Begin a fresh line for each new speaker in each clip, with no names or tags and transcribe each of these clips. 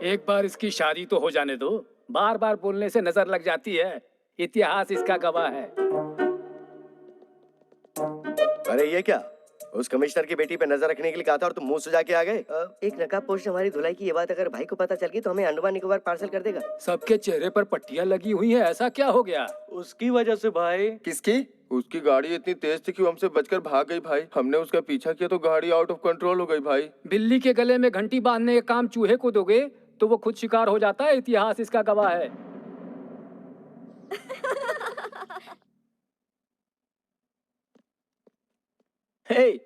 एक बार इसकी शादी तो हो जाने दो। बार बार बोलने से नजर लग जाती है। इतिहास इसका गवाह है।
अरे ये क्या? उस कमिश्नर की बेटी पे नजर रखने के लिए कहा था और तुम मुंह सुजा के आ गए।
एक नकाबपोश ने हमारी धुलाई की ये बात अगर भाई को पता चल गई तो हमें अंडमान निकोबार पार्सल कर देगा।
सबके चेहरे पर पट्टियां लगी हुई हैं, ऐसा क्या हो गया?
उसकी वजह से भाई।
किसकी? उसकी गाड़ी इतनी तेज थी कि वो हमसे बचकर भाग गई भाई। हमने उसका पीछा किया तो गाड़ी आउट ऑफ कंट्रोल हो गई भाई।
बिल्ली के गले में घंटी बांधने का काम चूहे को दोगे तो वो खुद शिकार हो जाता है। इतिहास इसका गवाह है।
हे,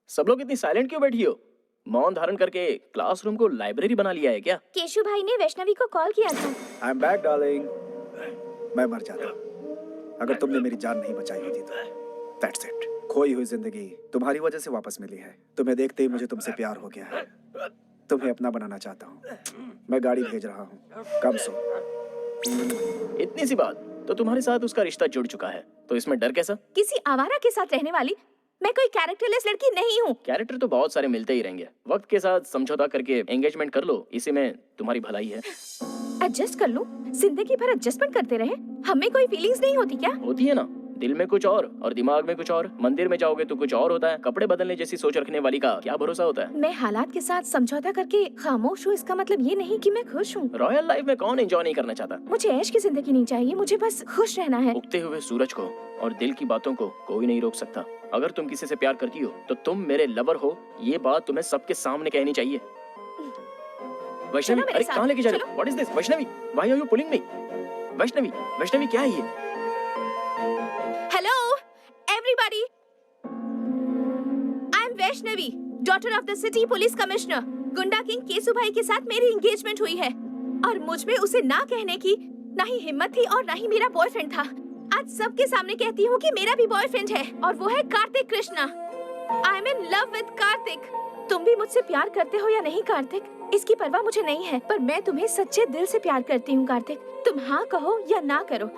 सब लोग इतनी साइलेंट क्यों बैठी हो? मौन धारण करके क्लासरूम को लाइब्रेरी बना लिया है क्या?
केशु भाई ने वैष्णवी को कॉल किया था।
I am back darling. मैं मर जाता अगर तुमने मेरी जान नहीं बचाई होती तो। That's it. खोई हुई जिंदगी तुम्हारी वजह से वापस मिली है। तुम्हें देखते ही मुझे तुमसे प्यार हो गया है। तुम्हें अपना बनाना चाहता हूँ। मैं गाड़ी भेज रहा हूँ, कम सो।
इतनी सी बात तो तुम्हारे साथ उसका रिश्ता जुड़ चुका है, तो इसमें डर कैसा?
किसी आवारा के साथ रहने वाली मैं कोई कैरेक्टरलेस लड़की नहीं हूँ।
कैरेक्टर तो बहुत सारे मिलते ही रहेंगे। वक्त के साथ समझौता करके एंगेजमेंट कर लो, इसी में तुम्हारी भलाई है।
एडजस्ट कर लूं? जिंदगी भर एडजस्टमेंट करते रहे, हमें कोई फीलिंग्स नहीं होती क्या?
होती है ना, दिल में कुछ और दिमाग में कुछ और। मंदिर में जाओगे तो कुछ और होता है। कपड़े बदलने जैसी सोच रखने वाली का क्या भरोसा होता है?
मैं हालात के साथ समझौता करके खामोश हूँ, इसका मतलब ये नहीं कि मैं खुश हूँ।
रॉयल लाइफ में कौन एंजॉय नहीं करना चाहता?
मुझे ऐश की जिंदगी नहीं चाहिए, मुझे बस खुश रहना है।
उगते हुए सूरज को और दिल की बातों को कोई नहीं रोक सकता। अगर तुम किसी से प्यार करती हो तो तुम मेरे लवर हो, ये बात तुम्हें सबके सामने कहनी चाहिए। वैष्णवी, अरे कहाँ लेके जा रहे हो? What is this? Vaishnavi, why are you pulling me? Vaishnavi, Vaishnavi क्या है ये?
Hello everybody, I am Vaishnavi, daughter of the city police commissioner. गुंडा किंग केसु भाई के साथ मेरी एंगेजमेंट हुई है और मुझ में उसे ना कहने की ना ही हिम्मत थी और ना ही मेरा बॉयफ्रेंड था। आज सबके सामने कहती हूँ कि मेरा भी बॉयफ्रेंड है और वो है Kartik Krishna. I am in love with Kartik. तुम भी मुझसे प्यार करते हो या नहीं कार्तिक, इसकी परवाह मुझे नहीं है, पर मैं तुम्हें सच्चे दिल से प्यार करती हूँ कार्तिक। तुम हाँ कहो या ना करो,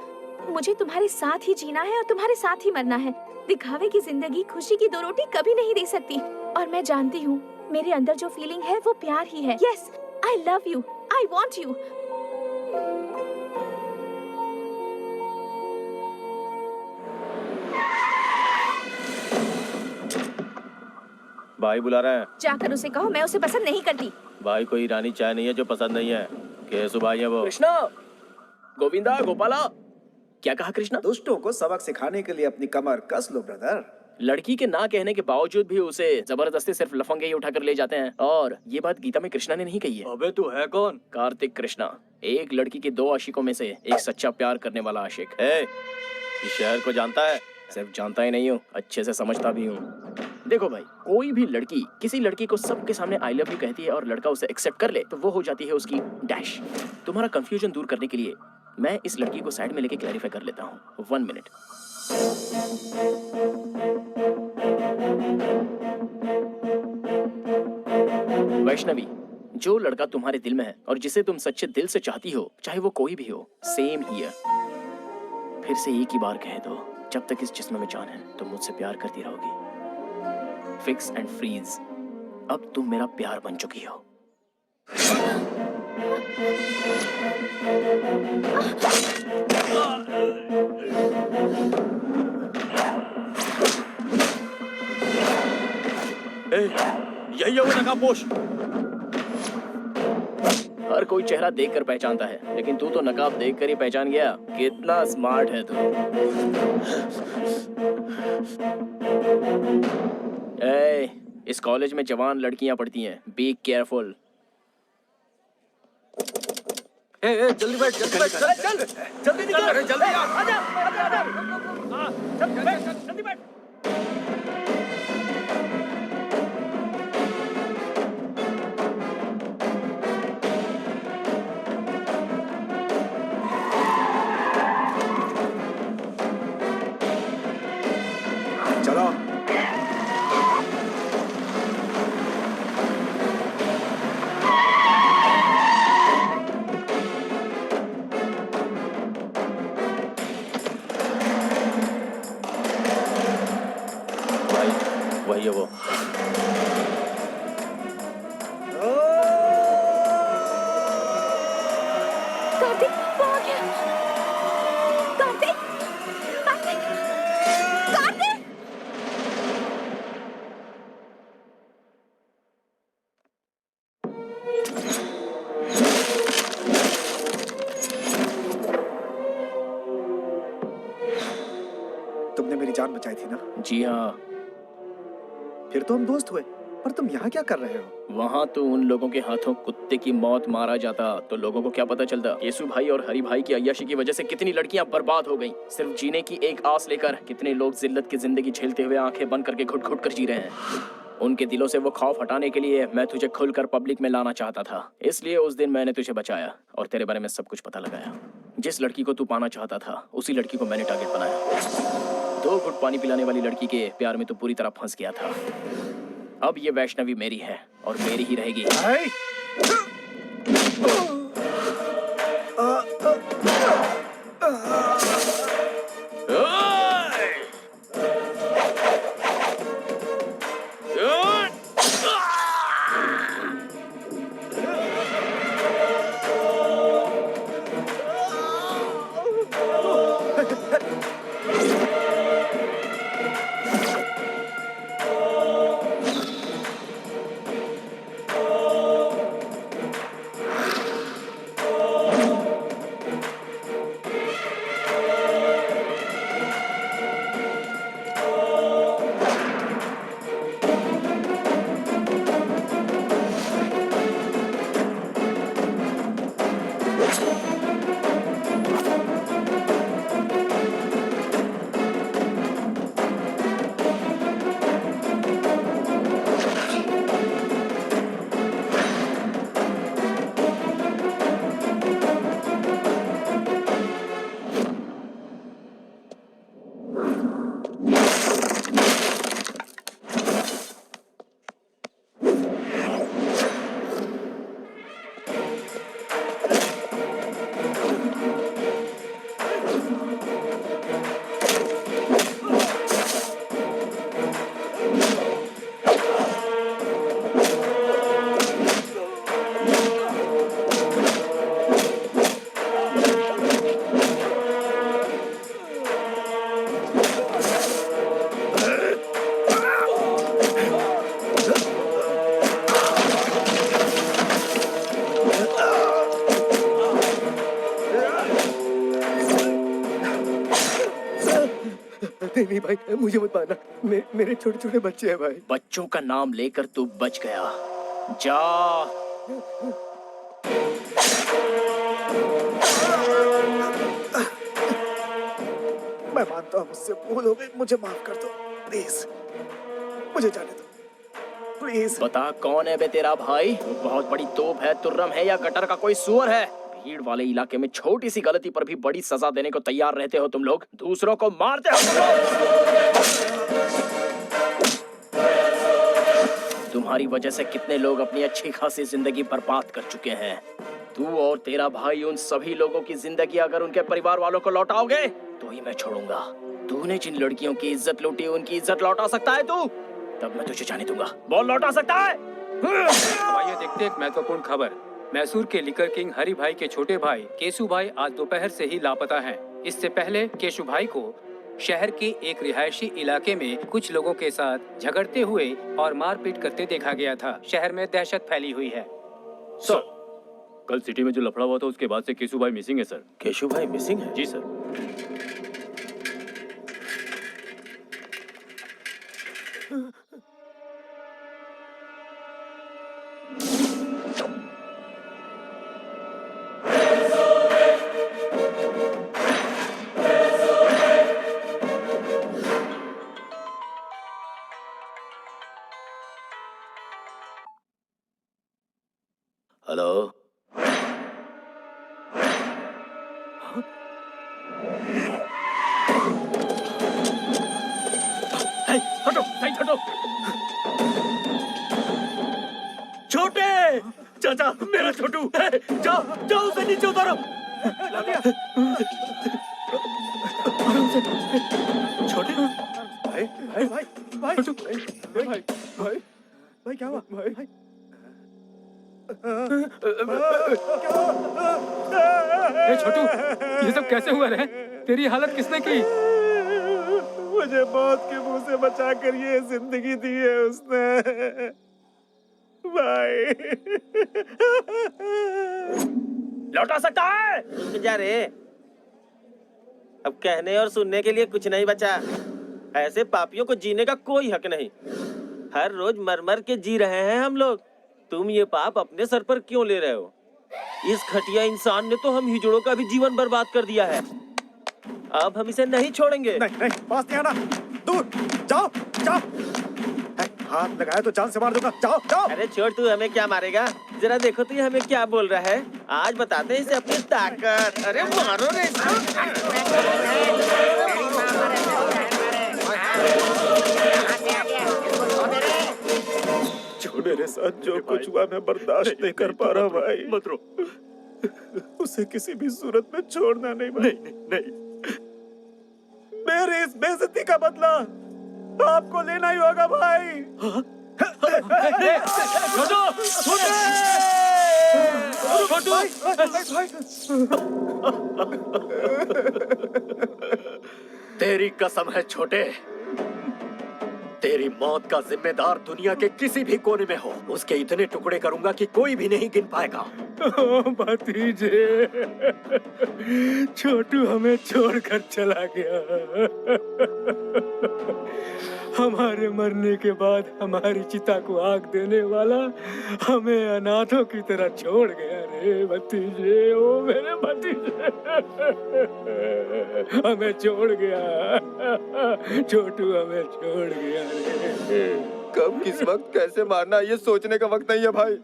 मुझे तुम्हारे साथ ही जीना है और तुम्हारे साथ ही मरना है। दिखावे की जिंदगी खुशी की दो रोटी कभी नहीं दे सकती और मैं जानती हूँ मेरे अंदर जो फीलिंग है वो प्यार ही है। Yes, I love you, I want you.
भाई बुला रहा है।
जाकर उसे कहो मैं उसे पसंद नहीं करती।
भाई कोई ईरानी चाय नहीं है जो पसंद नहीं है। केसु भाई है वो। कृष्णा, गोविंदा, गोपाला, क्या कहा कृष्णा?
दुष्टों को सबक सिखाने के लिए अपनी कमर कस लो ब्रदर।
लड़की के ना कहने के बावजूद भी उसे जबरदस्ती सिर्फ लफंगे ही उठाकर ले जाते हैं। और ये बात गीता में कृष्णा ने नहीं कही है।
अबे तू है कौन?
कार्तिक कृष्णा, एक लड़की के दो आशिकों में से एक सच्चा प्यार करने वाला आशिक है। इस शहर को जानता है? सिर्फ जानता ही नहीं हूँ, अच्छे से समझता भी हूँ। देखो भाई, कोई भी लड़की किसी लड़की को सबके सामने आई लव यू कहती है और लड़का उसे एक्सेप्ट कर ले तो वो हो जाती है उसकी डैश। तुम्हारा कंफ्यूजन दूर करने के लिए मैं इस लड़की को साइड में लेके क्लैरिफाई कर लेता हूँ। 1 मिनट। वैष्णवी, जो लड़का तुम्हारे दिल में है और जिसे तुम सच्चे दिल से चाहती हो, चाहे वो कोई भी हो, सेम हियर। फिर से एक ही बार कह दो, जब तक इस जिस्म में जान है तुम मुझसे प्यार करती रहोगी। फिक्स एंड फ्रीज, अब तुम मेरा प्यार बन चुकी हो। यही है वो नकाबपोश। हर कोई चेहरा देखकर पहचानता है, लेकिन तू तो नकाब देखकर ही पहचान गया। कितना स्मार्ट है तू। इस कॉलेज में जवान लड़कियां पढ़ती हैं, बी केयरफुल।
जल्दी बैठ, जल्दी बैठ, चल जल्दी निकल, अरे जल्दी आजा, जल्दी बैठ।
चलो बचाई थी ना?
जी हाँ।
फिर तो हम दोस्त हुए। पर तुम यहाँ क्या कर रहे हो?
वहाँ तो उन लोगों के हाथों कुत्ते की मौत मारा जाता तो लोगों को क्या पता चलता। केसु भाई और हरि भाई की अय्याशी की वजह से कितनी लड़कियां बर्बाद हो गईं। सिर्फ जीने की एक आस लेकर कितने लोग जिल्लत की जिंदगी झेलते हुए आंखें बंद करके घुट घुट कर जी रहे हैं। उनके दिलों से वो खौफ हटाने के लिए मैं तुझे खुलकर पब्लिक में लाना चाहता था। इसलिए उस दिन मैंने तुझे बचाया और तेरे बारे में सब कुछ पता लगाया। जिस लड़की को तू पाना चाहता था उसी लड़की को मैंने टारगेट बनाया। 2 घुट पानी पिलाने वाली लड़की के प्यार में तू पूरी तरह फंस गया था। अब ये वैष्णवी मेरी है और मेरी ही रहेगी।
नहीं भाई, मुझे मत मारना। मेरे छोटे छोटे बच्चे हैं भाई।
बच्चों का नाम लेकर तू बच गया। जा।
मैं मानता हूँ मुझसे भूल हो गई, मुझे माफ कर दो प्लीज। मुझे जाने दो प्लीज।
बता कौन है बे तेरा भाई? वो बहुत बड़ी तोप है, तुर्रम है या गटर का कोई सुअर है? भीड़ वाले इलाके में छोटी सी गलती पर भी बड़ी सजा देने को तैयार रहते हो तुम लोग। दूसरों को मारते हो तुम लोग। तुम्हारी वजह से कितने लोग अपनी अच्छी खासी जिंदगी बर्बाद कर चुके हैं। तू और तेरा भाई उन सभी लोगों की जिंदगी अगर उनके परिवार वालों को लौटाओगे तो ही मैं छोड़ूंगा। तूने जिन लड़कियों की इज्जत लूटी उनकी इज्जत लौटा सकता है तू? तब मैं तुझे जाने दूंगा। बोल, लौटा सकता है?
आइए देखते एक महत्वपूर्ण खबर। मैसूर के लिकर किंग हरि भाई के छोटे भाई केशु भाई आज दोपहर से ही लापता हैं। इससे पहले केशु भाई को शहर के एक रिहायशी इलाके में कुछ लोगों के साथ झगड़ते हुए और मारपीट करते देखा गया था। शहर में दहशत फैली हुई है।
सर, कल सिटी में जो लफड़ा हुआ था उसके बाद से केशु भाई मिसिंग है सर।
केशु भाई मिसिंग है?
जी सर।
हेलो।
हटो, साइड हटो। छोटे चाचा, मेरा छोटू है। जाओ जाओ, उसे नीचे उतारो। छोटे
भाई भाई भाई भाई भाई भाई भाई भाई क्या हुआ भाई भाई?
ए छोटू, ये सब कैसे हुआ रे? तेरी हालत किसने की?
मुझे मौत के मुंह से बचा कर ये जिंदगी दी है उसने भाई।
लौटा सकता है?
रुक जा रे, अब कहने और सुनने के लिए कुछ नहीं बचा।
ऐसे पापियों को जीने का कोई हक नहीं। हर रोज मर मर के जी रहे हैं हम लोग। तुम ये पाप अपने सर पर क्यों ले रहे हो? इस घटिया इंसान ने तो हम हिजड़ों का भी जीवन बर्बाद कर दिया है। अब हम इसे नहीं छोड़ेंगे।
नहीं नहीं, पास नहीं आना, दूर जाओ जाओ। हाथ लगाया तो जान से मार दूंगा, जाओ जाओ।
अरे छोड़, तू हमें क्या मारेगा? जरा देखो तो ये हमें क्या बोल रहा है। आज बताते हैं इसे अपनी ताकत। अरे मारो रे
मेरे साथ जो कुछ हुआ मैं बर्दाश्त नहीं कर पा रहा भाई।
मत रो।
उसे किसी भी सूरत में छोड़ना नहीं भाई।
नहीं।
मेरी इस बेइज्जती का बदला आपको लेना ही होगा भाई।
तेरी कसम है छोटे, तेरी मौत का जिम्मेदार दुनिया के किसी भी कोने में हो, उसके इतने टुकड़े करूंगा कि कोई भी नहीं गिन पाएगा।
भतीजे, छोटू हमें छोड़कर चला गया। हमारे मरने के बाद हमारी चिता को आग देने वाला हमें अनाथों की तरह छोड़ गया रे भतीजे। ओ मेरे भतीजे, हमें छोड़ गया। छोटू हमें छोड़ गया रे।
कब किस वक्त कैसे मारना ये सोचने का वक्त नहीं है भाई।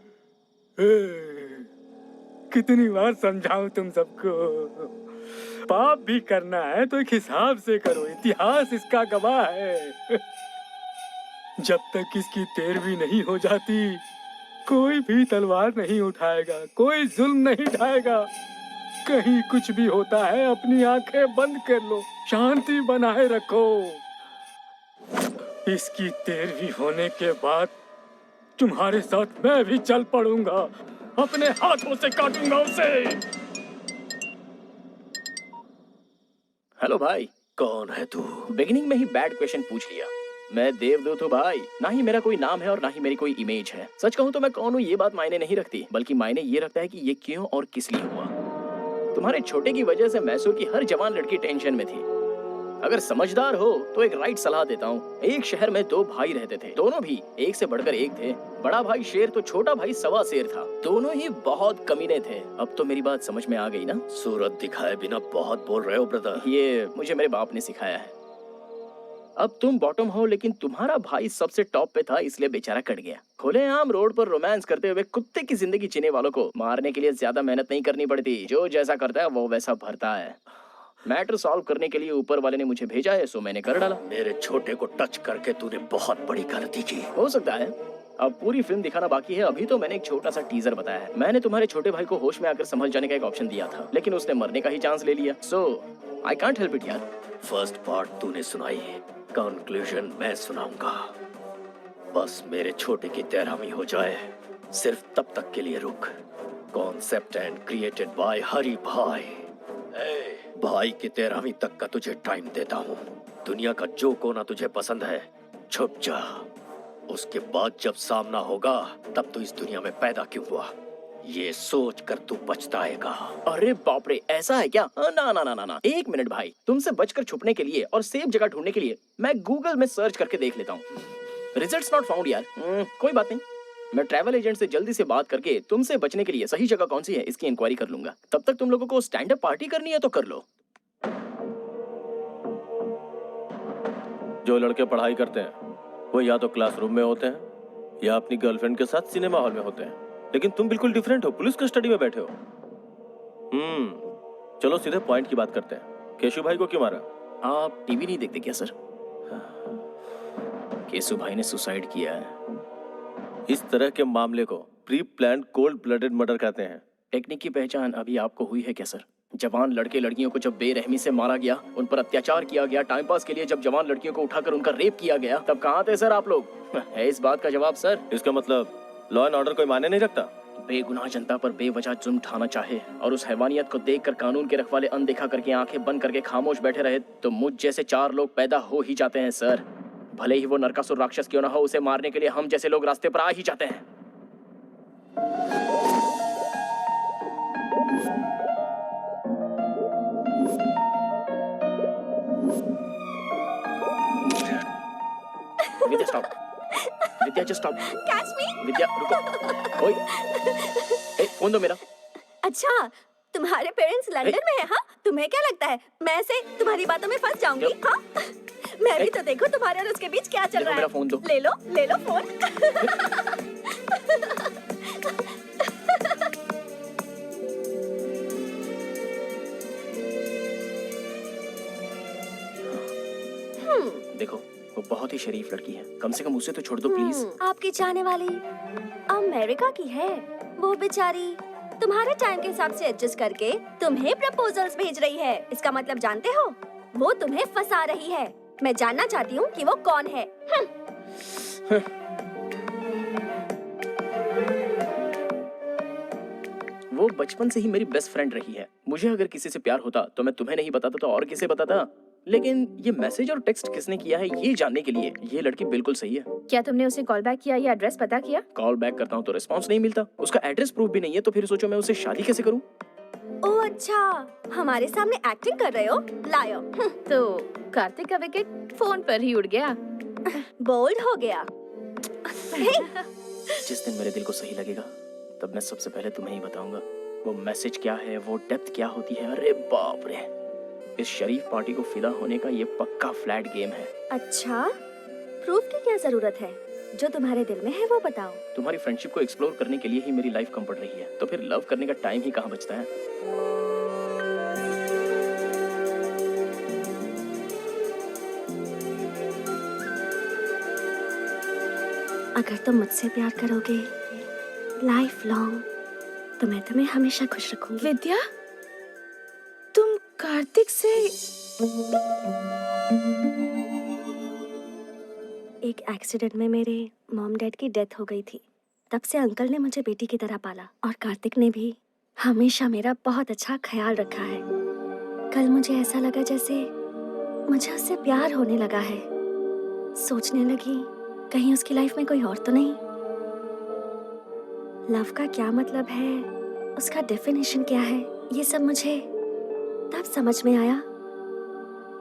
कितनी बार समझाऊं तुम सबको? पाप भी करना है तो एक हिसाब से करो, इतिहास इसका गवाह है। जब तक इसकी तेरहवीं नहीं हो जाती कोई भी तलवार नहीं उठाएगा, कोई जुल्म नहीं ढाएगा। कहीं कुछ भी होता है अपनी आंखें बंद कर लो, शांति बनाए रखो। इसकी तेरहवीं होने के बाद तुम्हारे साथ मैं भी चल पड़ूंगा, अपने हाथों से काटूंगा उसे।
हेलो भाई।
कौन है तू?
बिगिनिंग में ही बैड क्वेश्चन पूछ लिया। मैं देवदूत हूँ भाई। ना ही मेरा कोई नाम है और ना ही मेरी कोई इमेज है। सच कहूँ तो मैं कौन हूँ ये बात मायने नहीं रखती, बल्कि मायने ये रखता है कि ये क्यों और किस लिए हुआ। तुम्हारे छोटे की वजह से मैसूर की हर जवान लड़की टेंशन में थी। अगर समझदार हो तो एक राइट सलाह देता हूँ। एक शहर में दो भाई रहते थे, दोनों भी एक से बढ़कर एक थे। बड़ा भाई शेर तो छोटा भाई सवा शेर था। दोनों ही बहुत कमीने थे। अब तो मेरी बात समझ में आ गई ना?
सूरत दिखाए बिना बहुत बोल रहे हो ब्रदर।
ये मुझे मेरे बाप ने सिखाया है। अब तुम बॉटम हो, लेकिन तुम्हारा भाई सबसे टॉप पे था, इसलिए बेचारा कट गया। खुलेआम रोड पर रोमांस करते हुए कुत्ते की जिंदगी जीने वालों को मारने के लिए ज्यादा मेहनत नहीं करनी पड़ती। जो जैसा करता है वो वैसा भरता है। मैटर सॉल्व करने के लिए ऊपर वाले ने मुझे भेजा है, सो मैंने कर डाला।
मेरे छोटे को टच करके तूने बहुत बड़ी गलती की।
हो सकता है। अब पूरी फिल्म दिखाना बाकी है। अभी तो मैंने एक छोटा सा टीजर बताया है। मैंने तुम्हारे छोटे भाई को होश में आकर संभल जाने का एक ऑप्शन दिया था, लेकिन उसने मरने का ही चांस ले लिया। सो आई कांट हेल्प इट यार।
फर्स्ट पार्ट तूने सुनाई, कंक्लूजन मैं सुनाऊंगा। बस मेरे छोटे की तेरहवीं हो जाए, सिर्फ तब तक के लिए रुक। कॉन्सेप्ट एंड क्रिएटेड बाय हरी भाई। भाई की तेरहवीं तक का तुझे टाइम देता हूँ। दुनिया का जो कोना तुझे पसंद है छुप जा। उसके बाद जब सामना होगा तब तू इस दुनिया में पैदा क्यों हुआ ये सोच कर तू पछताएगा।
अरे बाप रे, ऐसा है क्या? ना ना ना ना ना, एक मिनट भाई। तुमसे बचकर छुपने के लिए और सेफ जगह ढूंढने के लिए मैं गूगल में सर्च करके देख लेता हूँ। रिजल्ट्स नॉट फाउंड यार। कोई बात नहीं, मैं ट्रैवल एजेंट से जल्दी से बात करके तुमसे बचने के लिए सही जगह कौन सी है इसकी इंक्वायरी कर लूंगा। तब तक तुम लोगों को स्टैंड अप पार्टी करनी है तो कर लो।
जो लड़के पढ़ाई करते हैं वो या तो क्लासरूम में होते हैं या अपनी गर्लफ्रेंड के साथ सिनेमा हॉल में होते हैं, लेकिन तुम बिल्कुल डिफरेंट हो, पुलिस कस्टडी में बैठे हो। चलो सीधे पॉइंट की बात करते हैं। केशु भाई को क्यों मारा?
आप टीवी नहीं देखते क्या सर? केशु भाई ने सुसाइड किया है।
इस तरह के मामले को pre planned cold blooded murder कहते हैं।
टेक्निक की पहचान अभी आपको हुई है क्या सर? जवान लड़के लड़कियों को जब बेरहमी से मारा गया, उन पर अत्याचार किया गया, टाइम पास के लिए जब जवान लड़कियों को उठाकर उनका रेप किया गया, तब कहाँ थे सर आप लोग? है इस बात का जवाब सर?
इसका मतलब लॉ एंड ऑर्डर कोई मायने नहीं रखता?
बेगुनाह जनता पर बेवजह जुल्म ढाना चाहे और उस हैवानियत को देखकर कानून के रखवाले अनदेखा करके आंखें बंद करके खामोश बैठे रहे, तो मुझ जैसे 4 लोग पैदा हो ही जाते हैं सर। भले ही वो नरकासुर राक्षस क्यों ना हो, उसे मारने के लिए हम जैसे लोग रास्ते पर आ ही जाते हैं। Vidya just stop.
Catch me.
Vidya रुको। ओए, ए, फोन दो मेरा।
अच्छा, तुम्हारे पेरेंट्स लंदन में है? हाँ, तुम्हें क्या लगता है मैं ऐसे तुम्हारी बातों में फंस जाऊंगी? हाँ, मैं भी तो देखो तुम्हारे और उसके बीच क्या चल
देखो,
रहा है।
मेरा फोन दो।
ले लो फोन।
देखो, वो बहुत ही शरीफ लड़की है, कम से कम उसे तो छोड़ दो प्लीज।
आपकी चाहने वाली अमेरिका की है, वो बेचारी तुम्हारे टाइम के हिसाब से एडजस्ट करके तुम्हें प्रपोजल्स भेज रही है। इसका मतलब जानते हो, वो तुम्हें फंसा रही है। मैं जानना चाहती हूँ कि वो कौन है।
वो बचपन से ही मेरी बेस्ट फ्रेंड रही है। मुझे अगर किसी से प्यार होता तो मैं तुम्हें नहीं बताता तो और किसे बताता। लेकिन ये मैसेज और टेक्स्ट किसने किया है ये जानने के लिए ये लड़की बिल्कुल सही है।
क्या तुमने उसे कॉल बैक किया या एड्रेस पता किया?
कॉल बैक करता हूँ तो रिस्पांस नहीं मिलता, उसका एड्रेस प्रूफ भी नहीं है, तो फिर सोचो मैं उससे शादी कैसे करूँ?
ओह अच्छा, हमारे सामने एक्टिंग कर रहे हो? लायो। तो कार्तिक का विकेट फोन पर ही उड़ गया। बोल्ड हो गया।
जिस दिन मेरे दिल को सही लगेगा तब मैं सबसे पहले तुम्हें ही बताऊंगा वो मैसेज क्या है, वो डेप्थ क्या होती है। अरे बाप रे, इस शरीफ पार्टी को फिदा होने का ये पक्का फ्लैट गेम है।
अच्छा, प्रूफ की क्या जरूरत है? जो तुम्हारे दिल में है वो बताओ।
तुम्हारी फ्रेंडशिप को एक्सप्लोर करने के लिए ही मेरी लाइफ कम पड़ रही है, तो फिर लव करने का टाइम ही कहाँ बचता है।
अगर तुम मुझसे प्यार करोगे लाइफ लॉन्ग, तो मैं तुम्हें हमेशा खुश रखूंगी।
विद्या, तुम कार्तिक से
एक एक्सीडेंट में मेरे मॉम डैड की डेथ हो गई थी। तब से अंकल ने मुझे बेटी की तरह पाला और कार्तिक ने भी हमेशा मेरा बहुत अच्छा ख्याल रखा है। कल मुझे ऐसा लगा जैसे मुझे उससे प्यार होने लगा है। सोचने लगी कहीं उसकी लाइफ में कोई और तो नहीं। लव का क्या मतलब है, उसका डेफिनेशन क्या है, ये सब मुझे तब समझ में आया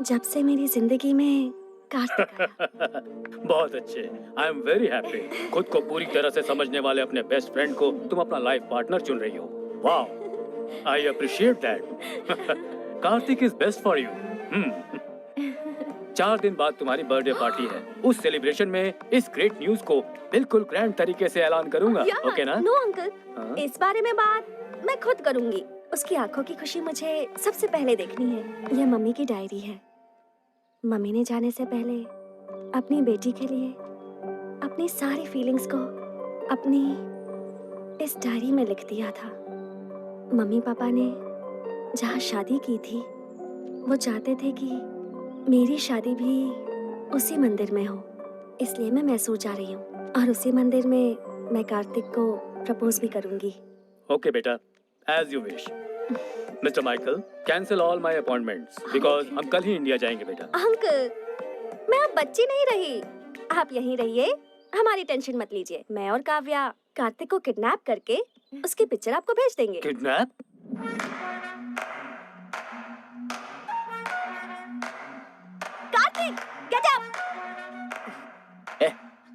जब से मेरी जिंदगी में कार्तिक आया।
बहुत अच्छे, आई एम वेरी हैप्पी। खुद को पूरी तरह से समझने वाले अपने बेस्ट फ्रेंड को तुम अपना लाइफ पार्टनर चुन रही हो। Wow, I appreciate that. Kartik is best for you. 4 दिन बाद तुम्हारी बर्थडे पार्टी है। उस सेलिब्रेशन में इस ग्रेट न्यूज को बिल्कुल ग्रैंड तरीके से ऐलान करूंगा। ओके ना?
नो अंकल, इस बारे में बात मैं खुद करूंगी। उसकी आंखों की खुशी मुझे सबसे पहले देखनी है। यह मम्मी की डायरी है। मम्मी ने जाने से पहले अपनी बेटी के लिए अपनी सारी फीलिंग्स को अपनी इस डायरी में लिख दिया था। मम्मी पापा ने जहाँ शादी की थी वो चाहते थे कि मेरी शादी भी उसी मंदिर में हो, इसलिए मैं मैसूर जा रही हूँ और उसी मंदिर में मैं कार्तिक को प्रपोज भी करूंगी।
ओके बेटा, as you wish. Mister Michael, cancel all my appointments because हम कल ही इंडिया जाएंगे बेटा।
अंकल, मैं अब बच्ची नहीं रही। आप यहीं रहिए, हमारी टेंशन मत लीजिए। मैं और काव्या कार्तिक को किडनैप करके उसकी पिक्चर आपको भेज देंगे।
किडनैप?
Kartik, get up!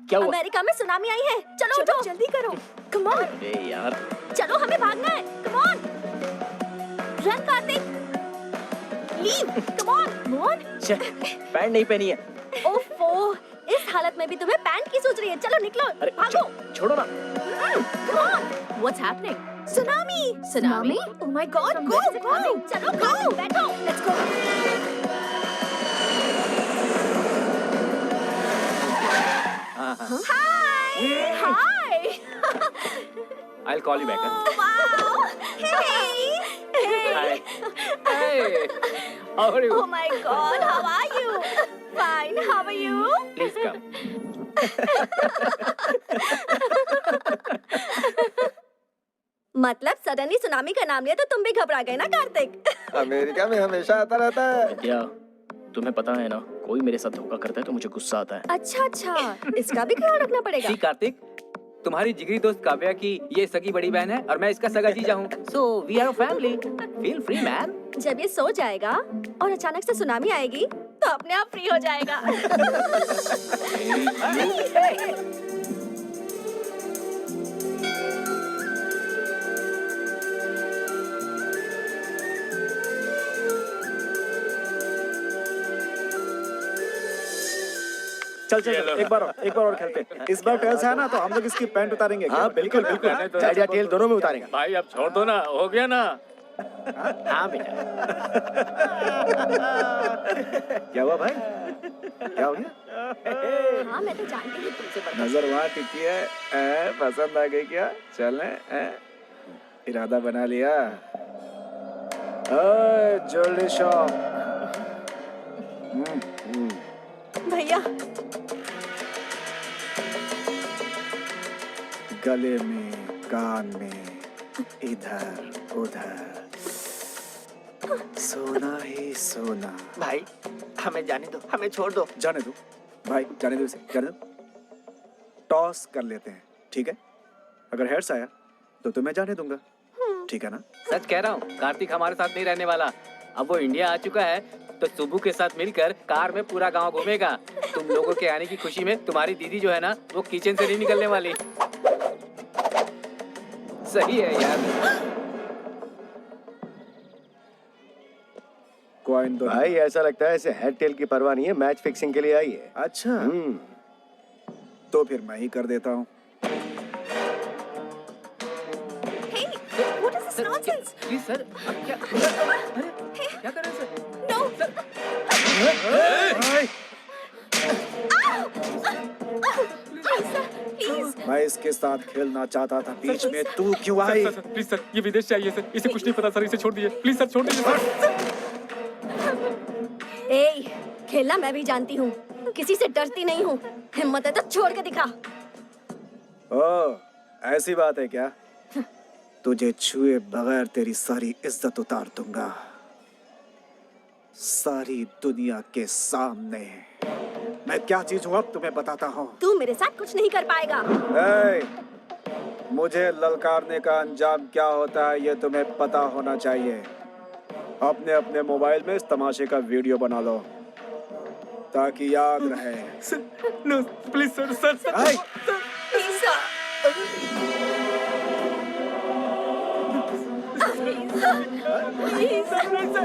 क्या हुआ?
अमेरिका में सुनामी आई है। चलो उठो, जल्दी करो। Come on.
अरे यार,
चलो, हमें भागना है। Come on, run Kartik, leave, come on, come on.
Pant नहीं पहनी है।
ओफो, इस हालत में भी तुम्हें पैंट की सूझ रही है। चलो निकलो,
अरे
भागो।
छोड़ो ना।
Come on! What's happening? Tsunami! Tsunami? Oh my God! Go! Go! चलो go! बैठो! Let's go! Hi! Hi!
I'll call you back.
Oh, wow! Hey!
Hi. Hey! How are you?
Oh my God! How are you? Fine. How are you?
Please come.
मतलब suddenly tsunami का नाम लिया तो तुम भी घबरा गए ना कार्तिक?
अमेरिका में हमेशा आता रहता है।
विद्या, तुम्हें पता है ना, कोई मेरे साथ धोखा करता है तो मुझे गुस्सा आता है।
अच्छा अच्छा, इसका भी ख्याल रखना पड़ेगा।
सी कार्तिक, तुम्हारी जिगरी दोस्त काव्या की ये सगी बड़ी बहन है और मैं इसका सगा जीजा हूँ। So we are a family. Feel free, man.
जब ये सो जाएगा और अचानक से सुनामी आएगी तो अपने आप फ्री हो जाएगा।
चल चल चल, एक बार और खेलते हैं। इस बार टेल्स है ना तो हम लोग इसकी पैंट उतारेंगे।
हाँ बिल्कुल बिल्कुल, हेड या टेल दोनों में उतारेगा।
भाई अब छोड़ दो ना, हो गया ना।
हाँ बेटा।
क्या हुआ भाई, क्या हो गया?
हाँ मैं तो जानती हूँ तुमसे बड़ा।
नजर वहाँ टिकी है, पसंद आ गई क्या? चलें, इरादा बना लिया। Jewellery shop.
भैया
गले में, कान में, इधर उधर, सोना ही सोना।
भाई हमें जाने दो, हमें छोड़ दो।
जाने दो भाई, जाने दो इसे, जाने दो। टॉस कर लेते हैं, ठीक है? अगर हेड्स आया तो तुम्हें जाने दूंगा, ठीक है ना?
सच कह रहा हूँ, कार्तिक हमारे साथ नहीं रहने वाला। अब वो इंडिया आ चुका है तो सुबू के साथ मिलकर कार में पूरा गांव घूमेगा। तुम लोगों के आने की खुशी में तुम्हारी दीदी जो है ना, वो किचन से नहीं निकलने वाली। सही है यार।
कॉइन दो
भाई ऐसा लगता है इसे हेड टेल की परवाह नहीं है, मैच फिक्सिंग के लिए आई है।
अच्छा, तो फिर मैं ही कर देता हूँ।
Hey, what is this nonsense?
Please sir, क्या अरे क्या कर रहे हैं sir?
No. Please, sir, please.
मैं इसके साथ खेलना चाहता था, बीच में तू क्यों आई?
प्लीज सर, ये विदेश से आई है सर, इसे कुछ नहीं पता सर, इसे छोड़ दीजिए प्लीज सर, छोड़ दीजिए सर।
ए, खेलना मैं भी जानती हूँ, किसी से डरती नहीं हूँ। हिम्मत है तो छोड़ के दिखा।
ओ, ऐसी बात है क्या? तुझे छुए बगैर तेरी सारी इज्जत उतार दूंगा, सारी दुनिया के सामने। मैं क्या चीज हूँ अब तुम्हें बताता हूँ।
तू मेरे साथ कुछ नहीं कर पाएगा।
ए, मुझे ललकारने का अंजाम क्या होता है ये तुम्हें पता होना चाहिए। अपने अपने मोबाइल में इस तमाशे का वीडियो बना लो ताकि याद रहे।
No please sir, sir sir
Please, sir. Please,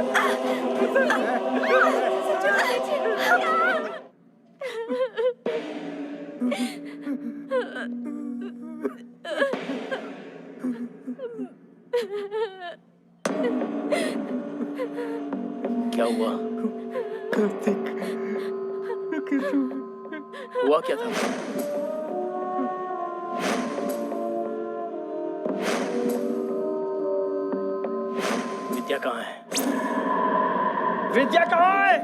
क्या हुआ? हुआ क्या था? विद्या कहाँ है? विद्या कहाँ है?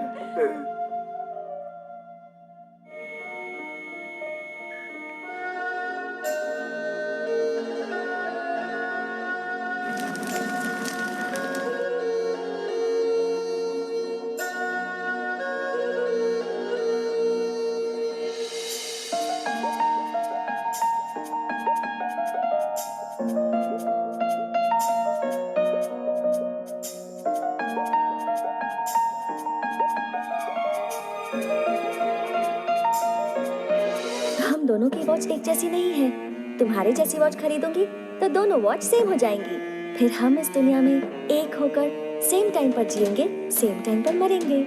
हम दोनों की वॉच एक जैसी नहीं है। तुम्हारे जैसी वॉच खरीदूंगी तो दोनों वॉच सेम हो जाएंगी। फिर हम इस दुनिया में एक होकर सेम टाइम पर जिएंगे, सेम टाइम पर मरेंगे।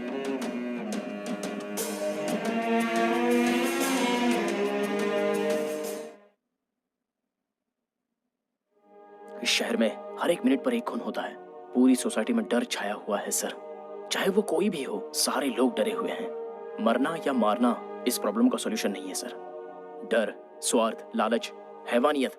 इस शहर में हर एक मिनट पर एक खून होता है। पूरी सोसाइटी में डर छाया हुआ है सर। चाहे वो कोई भी हो, सारे लोग डरे हुए हैं। मरना या मारना इस प्रॉब्लम का सॉल्यूशन नहीं है सर। डर, स्वार्थ, लालच, हैवानियत